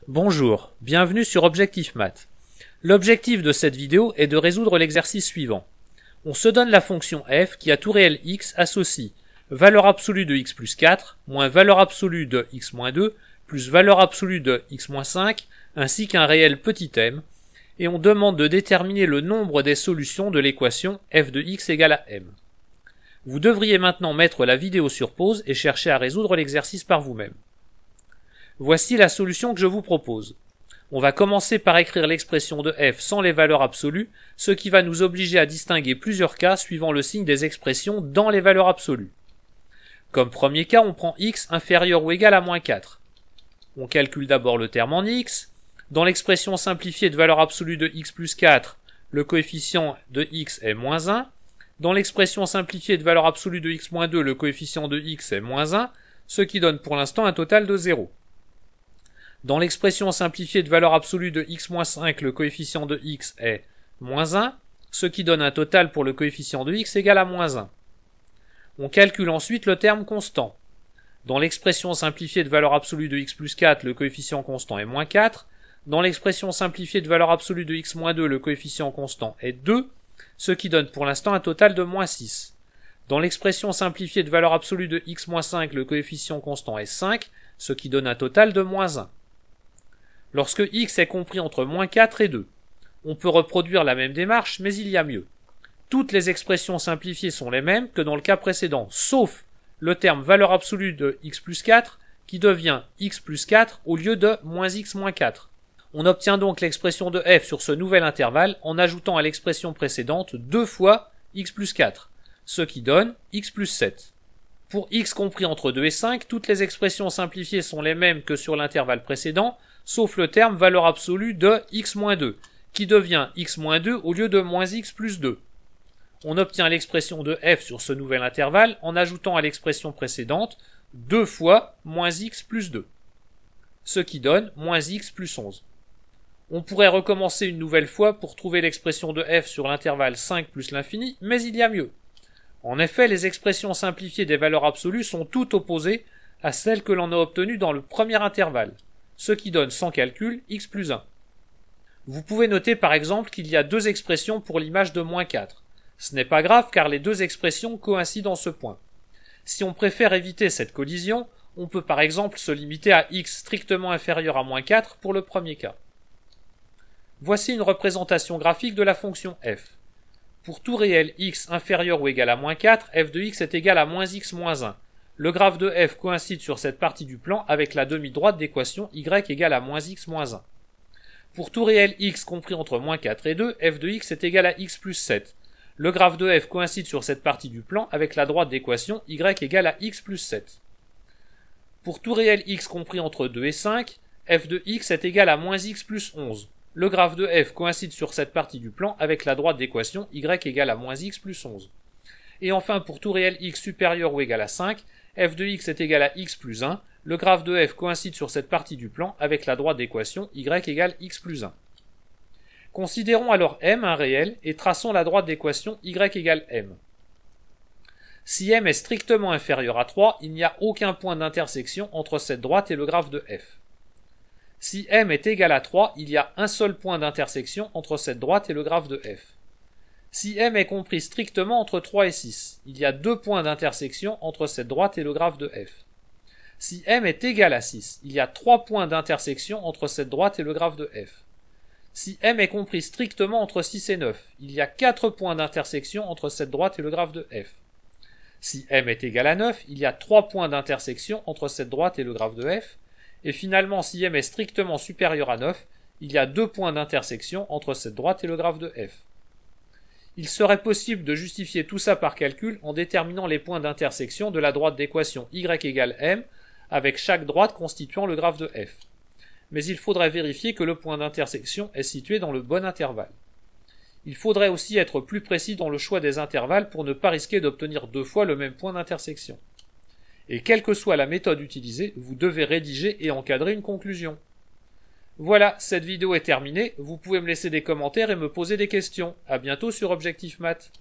Bonjour, bienvenue sur Objectif Math. L'objectif de cette vidéo est de résoudre l'exercice suivant. On se donne la fonction f qui à tout réel x associe valeur absolue de x plus 4 moins valeur absolue de x moins 2 plus valeur absolue de x moins 5 ainsi qu'un réel petit m et on demande de déterminer le nombre des solutions de l'équation f de x égale à m. Vous devriez maintenant mettre la vidéo sur pause et chercher à résoudre l'exercice par vous-même. Voici la solution que je vous propose. On va commencer par écrire l'expression de f sans les valeurs absolues, ce qui va nous obliger à distinguer plusieurs cas suivant le signe des expressions dans les valeurs absolues. Comme premier cas, on prend x inférieur ou égal à moins 4. On calcule d'abord le terme en x. Dans l'expression simplifiée de valeur absolue de x plus 4, le coefficient de x est moins 1. Dans l'expression simplifiée de valeur absolue de x moins 2, le coefficient de x est moins 1, ce qui donne pour l'instant un total de 0. Dans l'expression simplifiée de valeur absolue de x moins 5, le coefficient de x est moins 1, ce qui donne un total pour le coefficient de x égal à moins 1. On calcule ensuite le terme constant. Dans l'expression simplifiée de valeur absolue de x plus 4, le coefficient constant est moins 4. Dans l'expression simplifiée de valeur absolue de x moins 2, le coefficient constant est 2, ce qui donne pour l'instant un total de moins 6. Dans l'expression simplifiée de valeur absolue de x moins 5, le coefficient constant est 5, ce qui donne un total de moins 1. Lorsque x est compris entre moins 4 et 2, on peut reproduire la même démarche, mais il y a mieux. Toutes les expressions simplifiées sont les mêmes que dans le cas précédent, sauf le terme valeur absolue de x plus 4, qui devient x plus 4 au lieu de moins x moins 4. On obtient donc l'expression de f sur ce nouvel intervalle en ajoutant à l'expression précédente 2 fois x plus 4, ce qui donne x plus 7. Pour x compris entre 2 et 5, toutes les expressions simplifiées sont les mêmes que sur l'intervalle précédent, sauf le terme valeur absolue de x moins 2, qui devient x moins 2 au lieu de moins x plus 2. On obtient l'expression de f sur ce nouvel intervalle en ajoutant à l'expression précédente 2 fois moins x plus 2, ce qui donne moins x plus 11. On pourrait recommencer une nouvelle fois pour trouver l'expression de f sur l'intervalle 5 plus l'infini, mais il y a mieux. En effet, les expressions simplifiées des valeurs absolues sont toutes opposées à celles que l'on a obtenues dans le premier intervalle, ce qui donne sans calcul x plus 1. Vous pouvez noter par exemple qu'il y a deux expressions pour l'image de moins 4. Ce n'est pas grave car les deux expressions coïncident en ce point. Si on préfère éviter cette collision, on peut par exemple se limiter à x strictement inférieur à moins 4 pour le premier cas. Voici une représentation graphique de la fonction f. Pour tout réel x inférieur ou égal à moins 4, f de x est égal à moins x moins 1. Le graphe de f coïncide sur cette partie du plan avec la demi-droite d'équation y égale à moins x moins 1. Pour tout réel x compris entre moins 4 et 2, f de x est égal à x plus 7. Le graphe de f coïncide sur cette partie du plan avec la droite d'équation y égale à x plus 7. Pour tout réel x compris entre 2 et 5, f de x est égal à moins x plus 11. Le graphe de f coïncide sur cette partie du plan avec la droite d'équation y égale à moins x plus 11. Et enfin, pour tout réel x supérieur ou égal à 5, f de x est égal à x plus 1. Le graphe de f coïncide sur cette partie du plan avec la droite d'équation y égale x plus 1. Considérons alors m un réel et traçons la droite d'équation y égale m. Si m est strictement inférieur à 3, il n'y a aucun point d'intersection entre cette droite et le graphe de f. Si m est égal à 3, il y a un seul point d'intersection entre cette droite et le graphe de f. Si m est compris strictement entre 3 et 6, il y a deux points d'intersection entre cette droite et le graphe de f. Si m est égal à 6, il y a 3 points d'intersection entre cette droite et le graphe de f. Si m est compris strictement entre 6 et 9, il y a 4 points d'intersection entre cette droite et le graphe de f. Si m est égal à 9, il y a 3 points d'intersection entre cette droite et le graphe de f. Et finalement, si m est strictement supérieur à 9, il y a 2 points d'intersection entre cette droite et le graphe de f. Il serait possible de justifier tout ça par calcul en déterminant les points d'intersection de la droite d'équation y égale m avec chaque droite constituant le graphe de f. Mais il faudrait vérifier que le point d'intersection est situé dans le bon intervalle. Il faudrait aussi être plus précis dans le choix des intervalles pour ne pas risquer d'obtenir deux fois le même point d'intersection. Et quelle que soit la méthode utilisée, vous devez rédiger et encadrer une conclusion. Voilà, cette vidéo est terminée, vous pouvez me laisser des commentaires et me poser des questions. À bientôt sur Objectif Math.